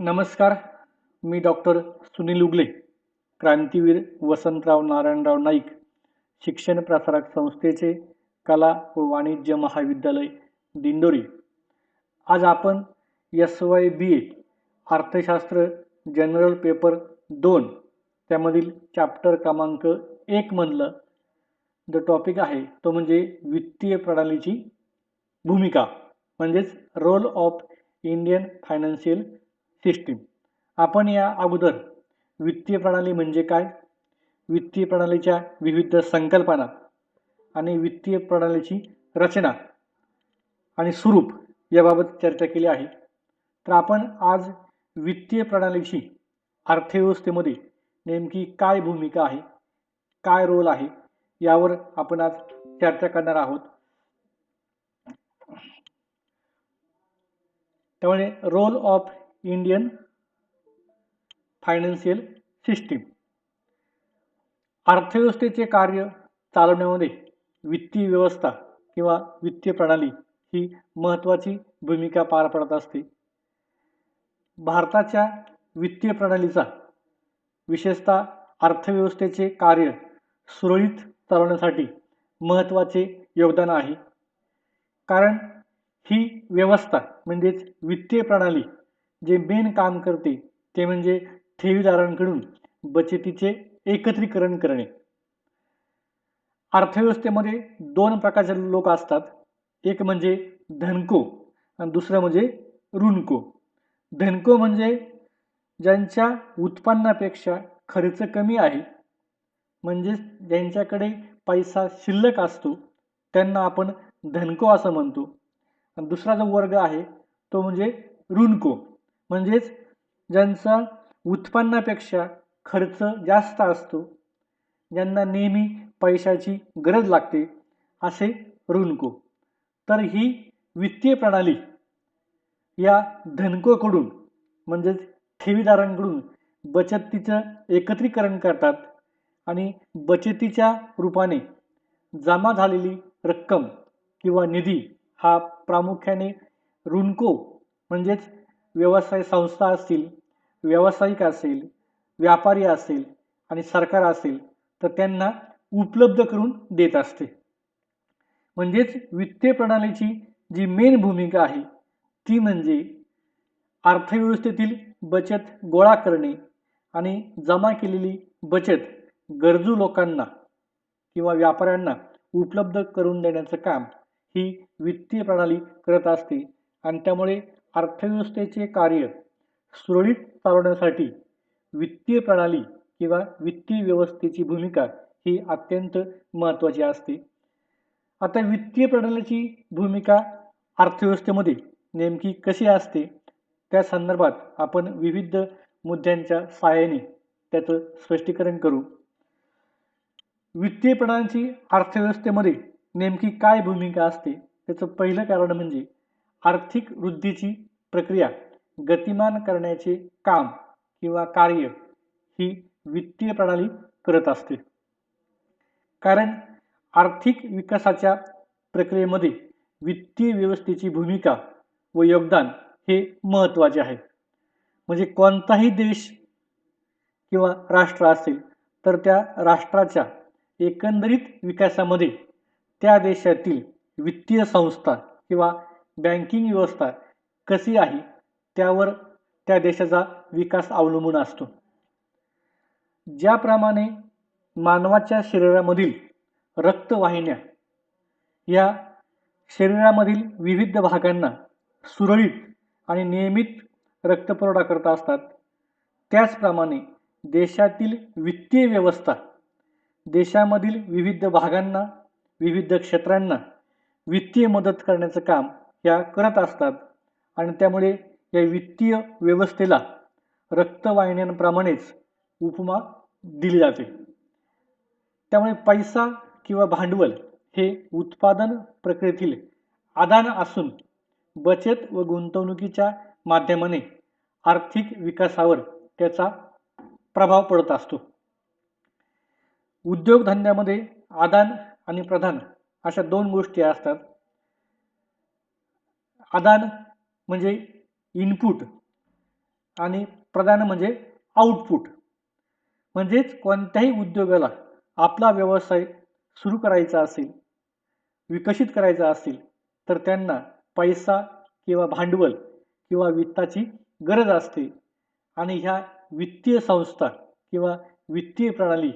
नमस्कार. मी डॉक्टर सुनील उगले, क्रांतीवीर वसंतराव नारायणराव नाईक शिक्षण प्रसारक संस्थेचे कला व वाणिज्य महाविद्यालय दिंडोरी. आज आपण SYBA अर्थशास्त्र जनरल पेपर 2 त्यामधील चॅप्टर क्रमांक 1 मधलं जो टॉपिक आहे तो म्हणजे वित्तीय प्रणालीची भूमिका म्हणजेच role of Indian financial system. आपण या अगोदर वित्तीय प्रणाली म्हणजे काय, वित्तीय प्रणालीच्या विविध संकल्पना आणि वित्तीय प्रणालीची रचना आणि स्वरूप याबाबत चर्चा केली आहे. तर आपण आज वित्तीय प्रणालीची अर्थव्यवस्थेमध्ये नेमकी काय भूमिका आहे, काय रोल आहे यावर आपण आज चर्चा करणार आहोत. त्यामुळे role of Indian financial system. अर्थव्यवस्थेचे कार्य चालवण्यामध्ये वित्तीय व्यवस्था किंवा वित्तीय प्रणाली ही महत्त्वाची भूमिका पार पडत असते. भारताच्या वित्तीय प्रणालीचा विशेषतः अर्थव्यवस्थेचे कार्य सुरळीत चालवण्यासाठी महत्त्वाचे योगदान आहे. कारण ही व्यवस्था म्हणजेच वित्तीय प्रणाली जे मेन काम करते ते म्हणजे ठेवीदारांकडून बचतीचे एकत्रीकरण करणे. अर्थव्यवस्थेमध्ये दोन प्रकारचे लोक असतात, एक म्हणजे धनको आणि दुसरं म्हणजे ऋणको. धनको म्हणजे ज्यांच्या उत्पन्नापेक्षा खर्च कमी आहे, म्हणजे ज्यांच्याकडे पैसा शिल्लक असतो त्यांना आपण धनको असं म्हणतो. आणि दुसरा जो वर्ग आहे तो म्हणजे ऋणको, म्हणजेच ज्यांचा उत्पन्नापेक्षा खर्च जास्त असतो, ज्यांना नेहमी पैशाची गरज लागते असे ऋणको. तर ही वित्तीय प्रणाली या धनकोकडून म्हणजेच ठेवीदारांकडून बचतीचं एकत्रीकरण करतात आणि बचतीच्या रूपाने जमा झालेली रक्कम किंवा निधी हा प्रामुख्याने ऋणको म्हणजेच व्यवसाय संस्था असतील, व्यावसायिक असेल, व्यापारी असेल आणि सरकार असेल तर त्यांना उपलब्ध करून देत असते. म्हणजेच वित्तीय प्रणालीची जी मेन भूमिका आहे ती म्हणजे अर्थव्यवस्थेतील बचत गोळा करणे आणि जमा केलेली बचत गरजू लोकांना किंवा व्यापाऱ्यांना उपलब्ध करून देण्याचं काम ही वित्तीय प्रणाली करत असते. आणि त्यामुळे अर्थव्यवस्थेचे कार्य सुरळीत चालवण्यासाठी वित्तीय प्रणाली किंवा वित्तीय व्यवस्थेची भूमिका ही अत्यंत महत्त्वाची असते. आता वित्तीय प्रणालीची भूमिका अर्थव्यवस्थेमध्ये नेमकी कशी असते त्या संदर्भात आपण विविध मुद्द्यांच्या सहाय्याने त्याचं स्पष्टीकरण करू. वित्तीय प्रणालीची अर्थव्यवस्थेमध्ये नेमकी काय भूमिका असते त्याचं पहिलं कारण म्हणजे आर्थिक वृद्धीची प्रक्रिया गतिमान करण्याचे काम किंवा कार्य ही वित्तीय प्रणाली करत असते. कारण आर्थिक विकासाच्या प्रक्रियेमध्ये वित्तीय व्यवस्थेची भूमिका व योगदान हे महत्त्वाचे आहे. म्हणजे कोणताही देश किंवा राष्ट्र असेल तर त्या राष्ट्राच्या एकंदरीत विकासामध्ये त्या देशातील वित्तीय संस्था किंवा बँकिंग व्यवस्था कशी आहे त्यावर त्या देशाचा विकास अवलंबून असतो. ज्याप्रमाणे मानवाच्या शरीरामधील रक्तवाहिन्या या शरीरामधील विविध भागांना सुरळीत आणि नियमित रक्तपुरवठा करत असतात, त्याचप्रमाणे देशातील वित्तीय व्यवस्था देशामधील विविध भागांना, विविध क्षेत्रांना वित्तीय मदत करण्याचं काम या करत असतात. आणि त्यामुळे या वित्तीय व्यवस्थेला रक्तवाहिन्यांप्रमाणेच उपमा दिली जाते. त्यामुळे पैसा किंवा भांडवल हे उत्पादन प्रक्रियेतील आदान असून बचत व गुंतवणुकीच्या माध्यमाने आर्थिक विकासावर त्याचा प्रभाव पडत असतो. उद्योगधंद्यामध्ये आदान आणि प्रदान अशा दोन गोष्टी असतात. आदान म्हणजे इनपुट आणि प्रदान म्हणजे आउटपुट. म्हणजेच कोणत्याही उद्योगाला आपला व्यवसाय सुरू करायचा असेल, विकसित करायचा असेल, तर त्यांना पैसा किंवा भांडवल किंवा वित्ताची गरज असते. आणि ह्या वित्तीय संस्था किंवा वित्तीय प्रणाली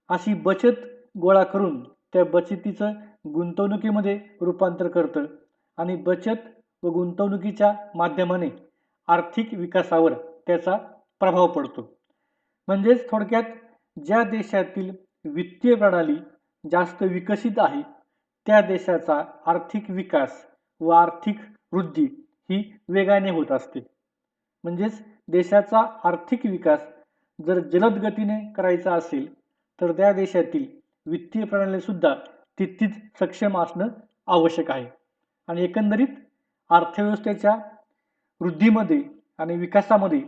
अशी बचत गोळा करून त्या बचतीचं गुंतवणुकीमध्ये रूपांतर करतं आणि बचत व गुंतवणुकीच्या माध्यमाने आर्थिक विकासावर त्याचा प्रभाव पडतो. म्हणजेच थोडक्यात ज्या देशातील वित्तीय प्रणाली जास्त विकसित आहे त्या देशाचा आर्थिक विकास व आर्थिक वृद्धी ही वेगाने होत असते. म्हणजेच देशाचा आर्थिक विकास जर जलद गतीने करायचा असेल तर त्या देशातील वित्तीय प्रणाली सुद्धा तितकीच सक्षम असणं आवश्यक आहे. आणि एकंदरीत अर्थव्यवस्थेच्या वृद्धीमध्ये आणि विकासामध्ये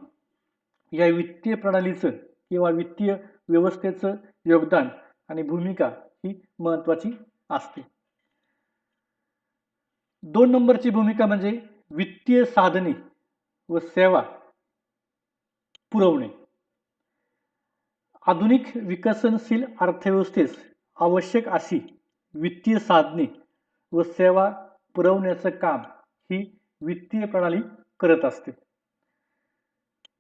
या वित्तीय प्रणालीचं किंवा वित्तीय व्यवस्थेचं योगदान आणि भूमिका ही महत्त्वाची असते. 2 नंबरची भूमिका म्हणजे वित्तीय साधने व सेवा पुरवणे. आधुनिक विकसनशील अर्थव्यवस्थेस आवश्यक अशी वित्तीय साधने व सेवा पुरवण्याचं काम ही वित्तीय प्रणाली करत असते.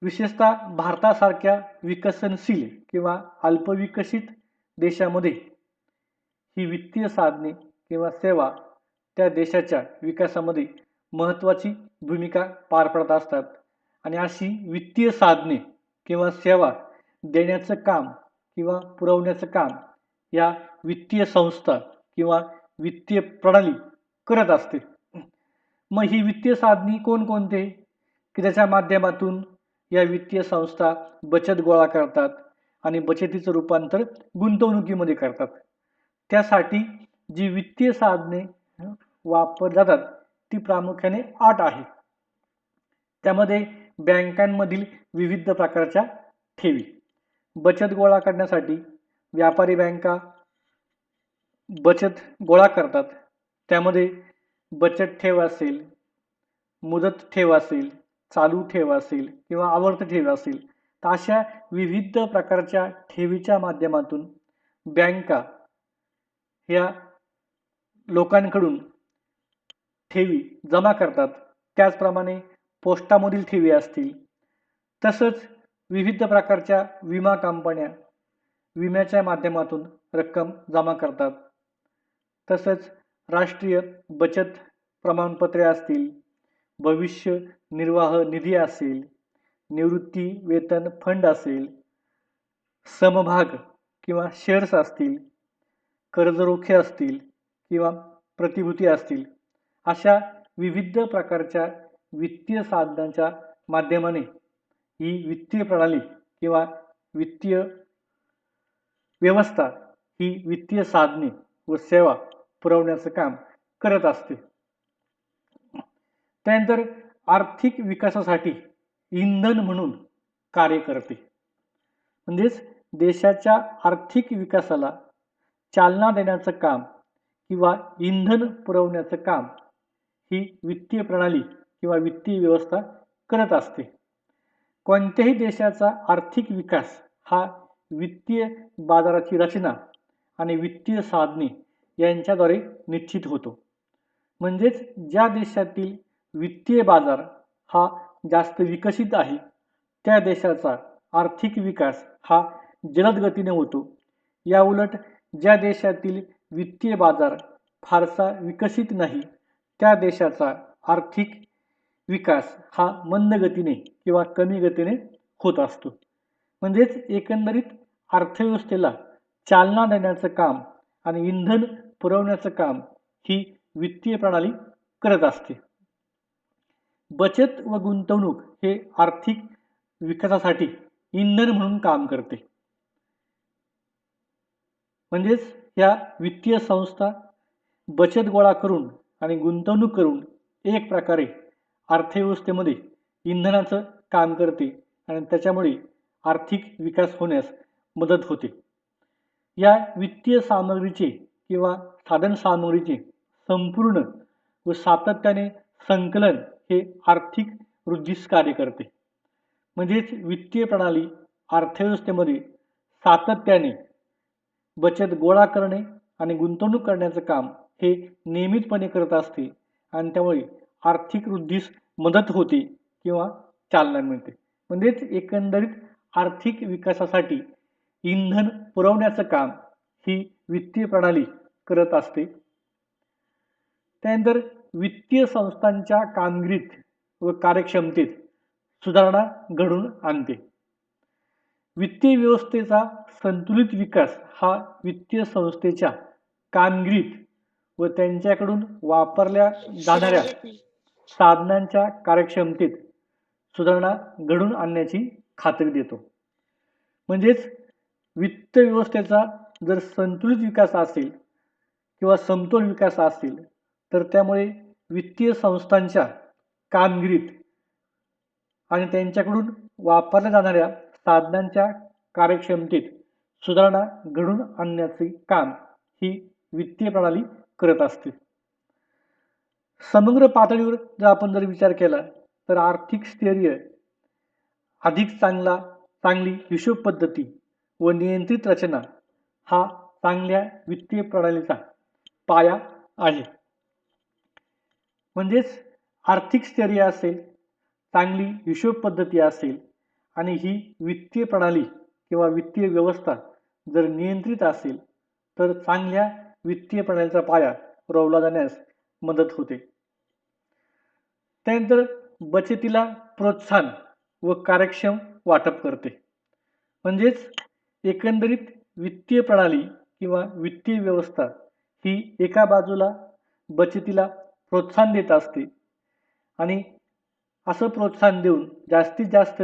विशेषतः भारतासारख्या विकसनशील किंवा अल्पविकसित देशामध्ये ही वित्तीय साधने किंवा सेवा त्या देशाच्या विकासामध्ये महत्त्वाची भूमिका पार पडत असतात. आणि अशी वित्तीय साधने किंवा सेवा देण्याचं काम किंवा पुरवण्याचं काम या वित्तीय संस्था किंवा वित्तीय प्रणाली करत असते. मग ही वित्तीय साधने कोणकोणते की ज्याच्या माध्यमातून या वित्तीय संस्था बचत गोळा करतात आणि बचतीचं रूपांतर गुंतवणुकीमध्ये करतात. त्यासाठी जी वित्तीय साधने वापरली जातात ती प्रामुख्याने 8 आहेत. त्यामध्ये बँकांमधील विविध प्रकारच्या ठेवी, बचत गोळा करण्यासाठी व्यापारी बँका बचत गोळा करतात. त्यामध्ये बचत ठेव असेल, मुदत ठेव असेल, चालू ठेव असेल किंवा आवर्त ठेव असेल, तर अशा विविध प्रकारच्या ठेवीच्या माध्यमातून बँका ह्या लोकांकडून ठेवी जमा करतात. त्याचप्रमाणे पोस्टामधील ठेवी असतील, तसंच विविध प्रकारच्या विमा कंपन्या विम्याच्या माध्यमातून रक्कम जमा करतात. तसंच राष्ट्रीय बचत प्रमाणपत्रे असतील, भविष्य निर्वाह निधी असेल, निवृत्ती वेतन फंड असेल, समभाग किंवा शेअर्स असतील, कर्जरोखे असतील किंवा प्रतिभूती असतील, अशा विविध प्रकारच्या वित्तीय साधनांच्या माध्यमाने ही वित्तीय प्रणाली किंवा वित्तीय व्यवस्था ही वित्तीय साधने व सेवा पुरवण्याचं काम करत असते. त्यानंतर आर्थिक विकासासाठी इंधन म्हणून कार्य करते. म्हणजेच देशाच्या आर्थिक विकासाला चालना देण्याचं काम किंवा इंधन पुरवण्याचं काम ही वित्तीय प्रणाली किंवा वित्तीय व्यवस्था करत असते. कोणत्याही देशाचा आर्थिक विकास हा वित्तीय बाजाराची रचना आणि वित्तीय साधने यांच्याद्वारे निश्चित होतो. म्हणजेच ज्या देशातील वित्तीय बाजार हा जास्त विकसित आहे त्या देशाचा आर्थिक विकास हा जलद गतीने होतो. या उलट ज्या देशातील वित्तीय बाजार फारसा विकसित नाही त्या देशाचा आर्थिक विकास हा मंद गतीने किंवा कमी गतीने होत असतो. म्हणजेच एकंदरीत अर्थव्यवस्थेला चालना देण्याचं काम आणि इंधन पुरवण्याचं काम ही वित्तीय प्रणाली करत असते. बचत व गुंतवणूक हे आर्थिक विकासासाठी इंधन म्हणून काम करते. म्हणजेच या वित्तीय संस्था बचत गोळा करून आणि गुंतवणूक करून एक प्रकारे अर्थव्यवस्थेमध्ये इंधनाचं काम करते आणि त्याच्यामुळे आर्थिक विकास होण्यास मदत होते. या वित्तीय सामग्रीचे किंवा साधन सामग्रीचे संपूर्ण व सातत्याने संकलन हे आर्थिक वृद्धीस कार्य करते. म्हणजेच वित्तीय प्रणाली अर्थव्यवस्थेमध्ये सातत्याने बचत गोळा करणे आणि गुंतवणूक करण्याचं काम हे नियमितपणे करत असते आणि त्यामुळे आर्थिक वृद्धीस मदत होते किंवा चालना मिळते. म्हणजेच एकंदरीत आर्थिक विकासासाठी इंधन पुरवण्याचं काम ही वित्तीय प्रणाली करत असते. त्यानंतर वित्तीय संस्थांच्या कामगिरीत व कार्यक्षमतेत सुधारणा घडवून आणते. वित्तीय व्यवस्थेचा संतुलित विकास हा वित्तीय संस्थेच्या कामगिरीत व त्यांच्याकडून वापरल्या जाणाऱ्या साधनांच्या कार्यक्षमतेत सुधारणा घडवून आणण्याची खात्री देतो. म्हणजेच वित्त व्यवस्थेचा जर संतुलित विकास असेल किंवा समतोल विकास असेल तर त्यामुळे वित्तीय संस्थांच्या कामगिरीत आणि त्यांच्याकडून वापरल्या जाणाऱ्या साधनांच्या कार्यक्षमतेत सुधारणा घडवून आणण्याचे काम ही वित्तीय प्रणाली करत असते. समग्र पातळीवर जर आपण विचार केला तर आर्थिक स्थैर्य, अधिक चांगली हिशोब पद्धती व नियंत्रित रचना हा चांगल्या वित्तीय प्रणालीचा पाया आहे. म्हणजेच आर्थिक स्थैर्य असेल, चांगली हिशोब पद्धती असेल आणि ही वित्तीय प्रणाली किंवा वित्तीय व्यवस्था जर नियंत्रित असेल तर चांगल्या वित्तीय प्रणालीचा पाया रोवला जाण्यास मदत होते. त्यानंतर बचतीला प्रोत्साहन व कार्यक्षम वाटप करते. म्हणजेच एकंदरीत वित्तीय प्रणाली किंवा वित्तीय व्यवस्था ही एका बाजूला बचतीला प्रोत्साहन देत असते आणि असं प्रोत्साहन देऊन जास्तीत जास्त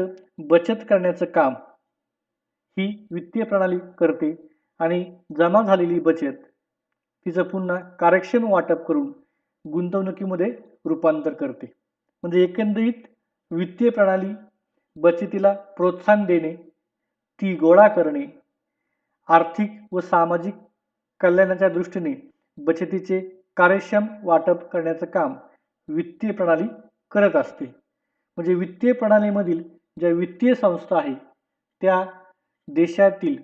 बचत करण्याचं काम ही वित्तीय प्रणाली करते आणि जमा झालेली बचत तिचं पुन्हा कार्यक्षम वाटप करून गुंतवणुकीमध्ये रूपांतर करते. म्हणजे एकंदरीत वित्तीय प्रणाली बचतीला प्रोत्साहन देणे, ती गोळा करणे, आर्थिक व सामाजिक कल्याणाच्या दृष्टीने बचतीचे कार्यक्षम वाटप करण्याचं काम वित्तीय प्रणाली करत असते. म्हणजे वित्तीय प्रणालीमधील ज्या वित्तीय संस्था आहे त्या देशातील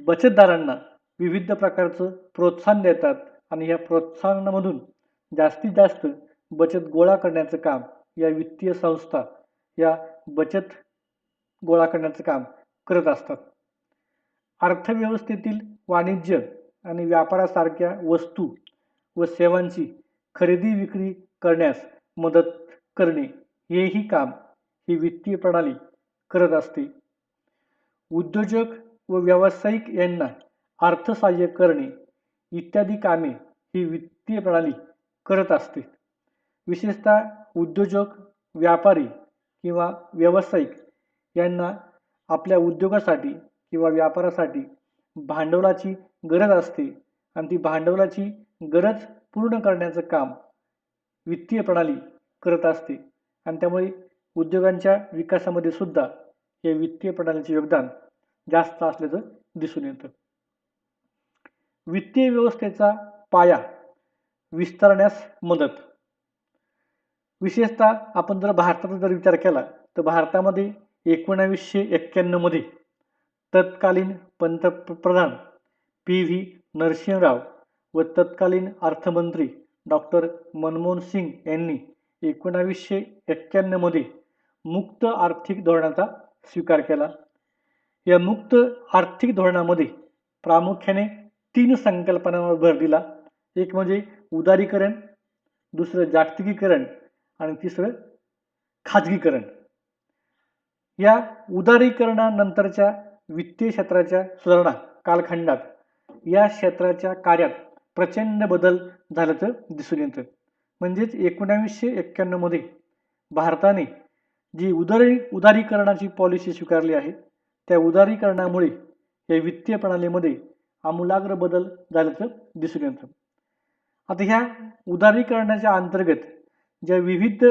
बचतदारांना विविध प्रकारचं प्रोत्साहन देतात आणि या प्रोत्साहनामधून जास्तीत जास्त बचत गोळा करण्याचं काम या वित्तीय संस्था या बचत गोळा करण्याचं काम करत असतात. अर्थव्यवस्थेतील वाणिज्य आणि व्यापारासारख्या वस्तू व सेवांची खरेदी विक्री करण्यास मदत करणे हेही काम ही वित्तीय प्रणाली करत असते. उद्योजक व व्यावसायिक यांना अर्थसहाय्य करणे इत्यादी कामे ही वित्तीय प्रणाली करत असते. विशेषतः उद्योजक, व्यापारी किंवा व्यावसायिक यांना आपल्या उद्योगासाठी किंवा व्यापारासाठी भांडवलाची गरज असते आणि ती भांडवलाची गरज पूर्ण करण्याचं काम वित्तीय प्रणाली करत असते आणि त्यामुळे उद्योगांच्या विकासामध्ये सुद्धा या वित्तीय प्रणालीचे योगदान जास्त असल्याचं दिसून येतं. वित्तीय व्यवस्थेचा पाया विस्तारण्यास मदत. विशेषतः आपण जर भारताचा जर विचार केला तर भारतामध्ये 1991 मध्ये तत्कालीन पंतप्रधान PV नरसिंहराव व तत्कालीन अर्थमंत्री डॉक्टर मनमोहन सिंग यांनी 1991 मध्ये मुक्त आर्थिक धोरणाचा स्वीकार केला. या मुक्त आर्थिक धोरणामध्ये प्रामुख्याने 3 संकल्पनांवर भर दिला. एक म्हणजे उदारीकरण, दुसरं जागतिकीकरण आणि तिसरं खाजगीकरण. या उदारीकरणानंतरच्या वित्तीय क्षेत्राच्या सुधारणा कालखंडात या क्षेत्राच्या कार्यात प्रचंड बदल झाल्याचं दिसून येतं. म्हणजेच 1991 मध्ये भारताने जी उदारीकरणाची पॉलिसी स्वीकारली आहे त्या उदारीकरणामुळे या वित्तीय प्रणालीमध्ये आमूलाग्र बदल झाल्याचं दिसून येतं. आता ह्या उदारीकरणाच्या अंतर्गत ज्या विविध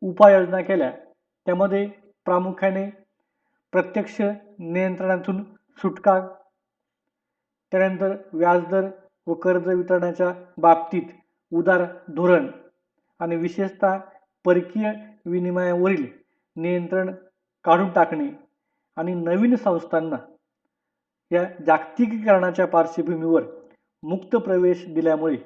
उपाययोजना केल्या त्यामध्ये प्रामुख्याने प्रत्यक्ष नियंत्रणातून सुटका, त्यानंतर व्याजदर व कर्ज वितरणाच्या बाबतीत उदार धोरण आणि विशेषतः परकीय विनिमयावरील नियंत्रण काढून टाकणे आणि नवीन संस्थांना या जागतिकीकरणाच्या पार्श्वभूमीवर मुक्त प्रवेश दिल्यामुळे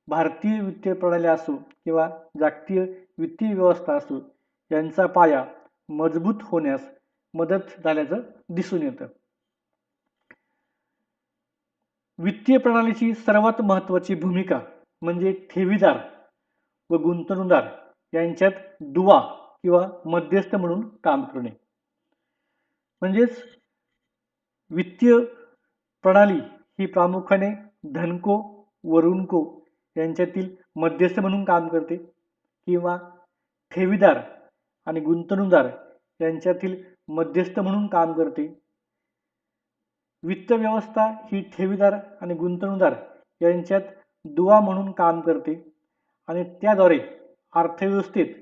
भारतीय वित्तीय प्रणाली असो किंवा जागतिक वित्तीय व्यवस्था असो यांचा पाया मजबूत होण्यास मदत झाल्याचं दिसून येतं. वित्तीय प्रणालीची सर्वात महत्त्वाची भूमिका म्हणजे ठेवीदार व गुंतवणूकदार यांच्यात दुवा किंवा मध्यस्थ म्हणून काम करणे. म्हणजेच वित्तीय प्रणाली ही प्रामुख्याने धनको व ऋणको यांच्यातील मध्यस्थ म्हणून काम करते किंवा ठेवीदार आणि गुंतवणूकदार यांच्यातील मध्यस्थ म्हणून काम करते. वित्त व्यवस्था ही ठेवीदार आणि गुंतवणूकदार यांच्यात दुवा म्हणून काम करते आणि त्याद्वारे अर्थव्यवस्थेत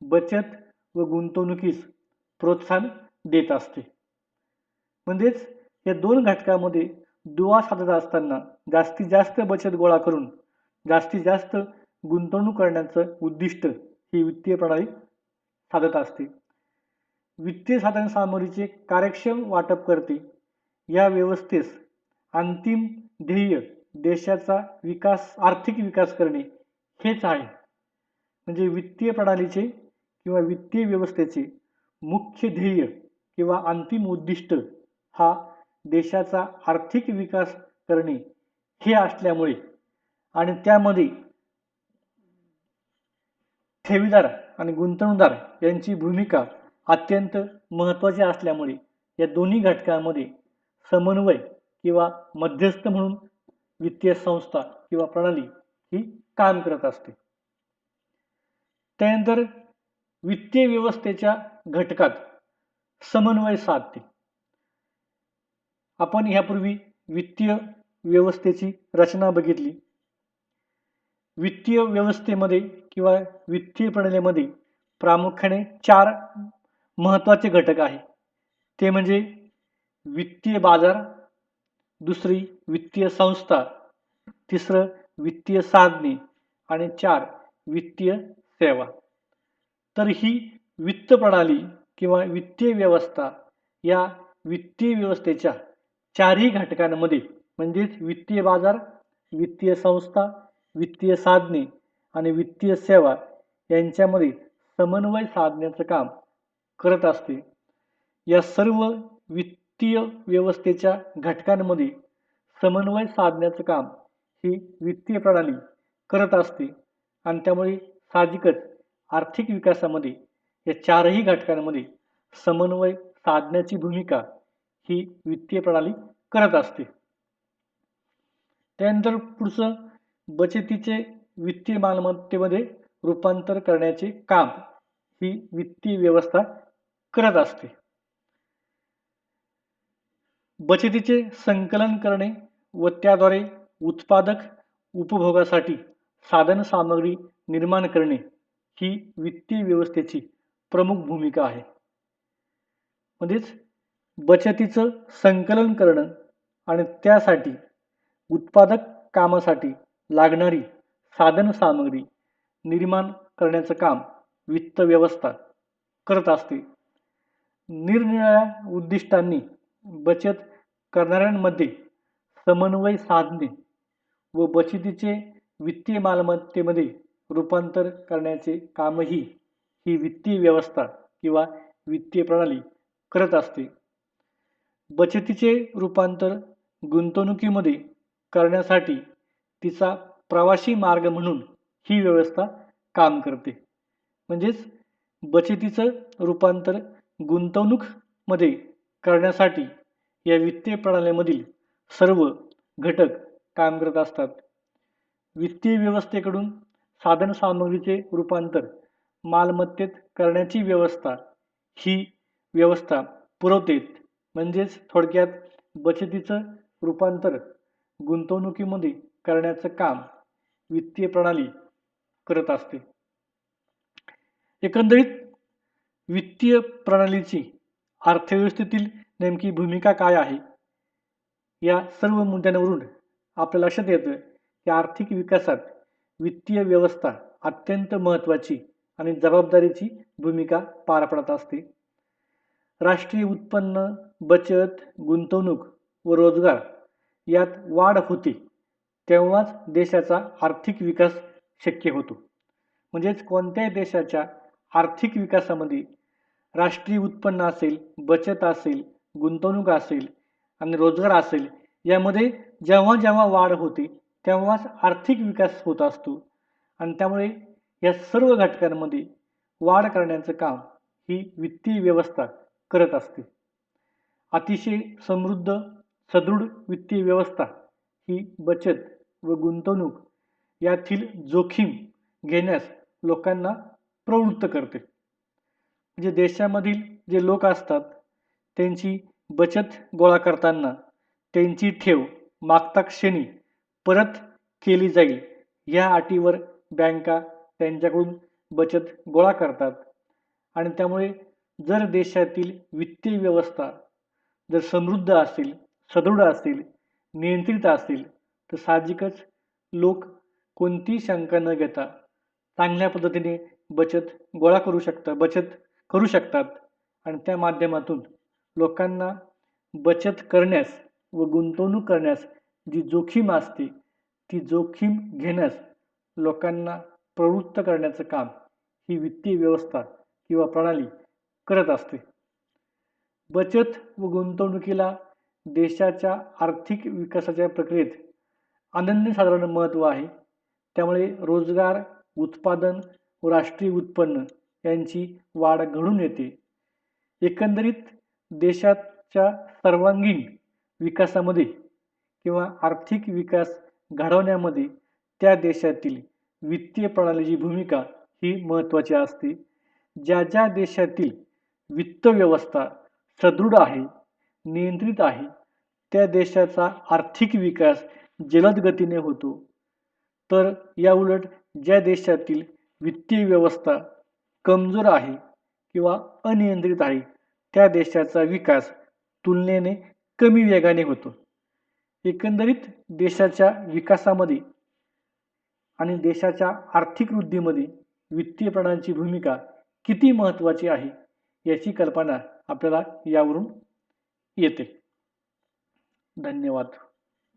बचत व गुंतवणुकीस प्रोत्साहन देत असते. म्हणजेच या दोन घटकामध्ये दुवा साधत असताना जास्तीत जास्त बचत गोळा करून जास्तीत जास्त गुंतवणूक करण्याचं उद्दिष्ट ही वित्तीय प्रणाली साधत असते. वित्तीय साधन सामग्रीचे कार्यक्षम वाटप करते. या व्यवस्थेस अंतिम ध्येय देशाचा विकास, आर्थिक विकास करणे हेच आहे. म्हणजे वित्तीय प्रणालीचे किंवा वित्तीय व्यवस्थेचे मुख्य ध्येय किंवा अंतिम उद्दिष्ट हा देशाचा आर्थिक विकास करणे हे असल्यामुळे आणि त्यामध्ये ठेवीदार आणि गुंतवणूकदार यांची भूमिका अत्यंत महत्त्वाची असल्यामुळे या दोन्ही घटकांमध्ये समन्वय किंवा मध्यस्थ म्हणून वित्तीय संस्था किंवा प्रणाली ही काम करत असते. त्यानंतर वित्तीय व्यवस्थेच्या घटकात समन्वय साधते. आपण यापूर्वी वित्तीय व्यवस्थेची रचना बघितली. वित्तीय व्यवस्थेमध्ये किंवा वित्तीय प्रणालीमध्ये प्रामुख्याने 4 महत्त्वाचे घटक आहेत. ते म्हणजे वित्तीय बाजार, दुसरी वित्तीय संस्था, तिसरं वित्तीय साधने आणि 4 वित्तीय सेवा. तर ही वित्त प्रणाली किंवा वित्तीय व्यवस्था या वित्तीय व्यवस्थेच्या 4ही घटकांमध्ये म्हणजेच वित्तीय बाजार, वित्तीय संस्था, वित्तीय साधने आणि वित्तीय सेवा यांच्यामध्ये समन्वय साधण्याचं काम करत असते. या सर्व वित्तीय व्यवस्थेच्या घटकांमध्ये समन्वय साधण्याचं काम ही वित्तीय प्रणाली करत असते आणि त्यामुळे साहजिकच आर्थिक विकासामध्ये या 4ही घटकांमध्ये समन्वय साधण्याची भूमिका ही वित्तीय प्रणाली करत असते. त्यानंतर पुढचं बचतीचे वित्तीय मालमत्तेमध्ये रूपांतर करण्याचे काम ही वित्तीय व्यवस्था करत असते. बचतीचे संकलन करणे व त्याद्वारे उत्पादक उपभोगासाठी साधन सामग्री निर्माण करणे ही वित्तीय व्यवस्थेची प्रमुख भूमिका आहे. म्हणजेच बचतीचं संकलन करणं आणि त्यासाठी उत्पादक कामासाठी लागणारी साधन सामग्री निर्माण करण्याचं काम वित्त व्यवस्था करत असते. निरनिराळ्या उद्दिष्टांनी बचत करणाऱ्यांमध्ये समन्वय साधणे व बचतीचे वित्तीय मालमत्तेमध्ये रूपांतर करण्याचे कामही ही वित्तीय व्यवस्था किंवा वित्तीय प्रणाली करत असते. बचतीचे रूपांतर गुंतवणुकीमध्ये करण्यासाठी तिचा प्रवासी मार्ग म्हणून ही व्यवस्था काम करते. म्हणजेच बचतीचं रूपांतर गुंतवणूकमध्ये करण्यासाठी या वित्तीय प्रणालीमधील सर्व घटक काम करत असतात. वित्तीय व्यवस्थेकडून साधन सामग्रीचे रूपांतर मालमत्तेत करण्याची व्यवस्था ही व्यवस्था पुरवते. म्हणजेच थोडक्यात बचतीचं रूपांतर गुंतवणुकीमध्ये करण्याचं काम वित्तीय प्रणाली करत असते. एकंदरीत वित्तीय प्रणालीची अर्थव्यवस्थेतील नेमकी भूमिका काय आहे या सर्व मुद्द्यांवरून आपल्या लक्षात येतं की आर्थिक विकासात वित्तीय व्यवस्था अत्यंत महत्त्वाची आणि जबाबदारीची भूमिका पार पडत असते. राष्ट्रीय उत्पन्न, बचत, गुंतवणूक व रोजगार यात वाढ होते तेव्हाच देशाचा आर्थिक विकास शक्य होतो. म्हणजेच कोणत्याही देशाच्या आर्थिक विकासामध्ये राष्ट्रीय उत्पन्न असेल, बचत असेल, गुंतवणूक असेल आणि रोजगार असेल, यामध्ये जेव्हा जेव्हा वाढ होते तेव्हाच आर्थिक विकास होत असतो. आणि त्यामुळे या सर्व घटकांमध्ये वाढ करण्याचं काम ही वित्तीय व्यवस्था करत असते. अतिशय समृद्ध, सदृढ वित्तीय व्यवस्था ही बचत व गुंतवणूक यातील जोखीम घेण्यास लोकांना प्रवृत्त करते. म्हणजे देशामधील जे लोक असतात त्यांची बचत गोळा करताना त्यांची ठेव मागता क्षणी परत केली जाईल या अटीवर बँका त्यांच्याकडून बचत गोळा करतात. आणि त्यामुळे जर देशातील वित्तीय व्यवस्था जर समृद्ध असेल, सदृढ असेल, नियंत्रित असेल तर साहजिकच लोक कोणतीही शंका न घेता चांगल्या पद्धतीने बचत गोळा करू शकतात, बचत करू शकतात. आणि त्या माध्यमातून लोकांना बचत करण्यास व गुंतवणूक करण्यास जी जोखीम असते ती जोखीम घेण्यास लोकांना प्रवृत्त करण्याचं काम ही वित्तीय व्यवस्था किंवा प्रणाली करत असते. बचत व गुंतवणुकीला देशाच्या आर्थिक विकासाच्या प्रक्रियेत अनन्यसाधारण महत्त्व आहे. त्यामुळे रोजगार, उत्पादन व राष्ट्रीय उत्पन्न यांची वाढ घडून येते. एकंदरीत देशाच्या सर्वांगीण विकासामध्ये किंवा आर्थिक विकास घडवण्यामध्ये त्या देशातील वित्तीय प्रणालीची भूमिका ही महत्त्वाची असते. ज्या ज्या देशातील वित्त व्यवस्था सदृढ आहे, नियंत्रित आहे, त्या देशाचा आर्थिक विकास जलद गतीने होतो. तर याउलट ज्या देशातील वित्तीय व्यवस्था कमजोर आहे किंवा अनियंत्रित आहे त्या देशाचा विकास तुलनेने कमी वेगाने होतो. एकंदरीत देशाच्या विकासामध्ये आणि देशाच्या आर्थिक वृद्धीमध्ये वित्तीय प्रणालीची भूमिका किती महत्त्वाची आहे याची कल्पना आपल्याला यावरून येते. धन्यवाद.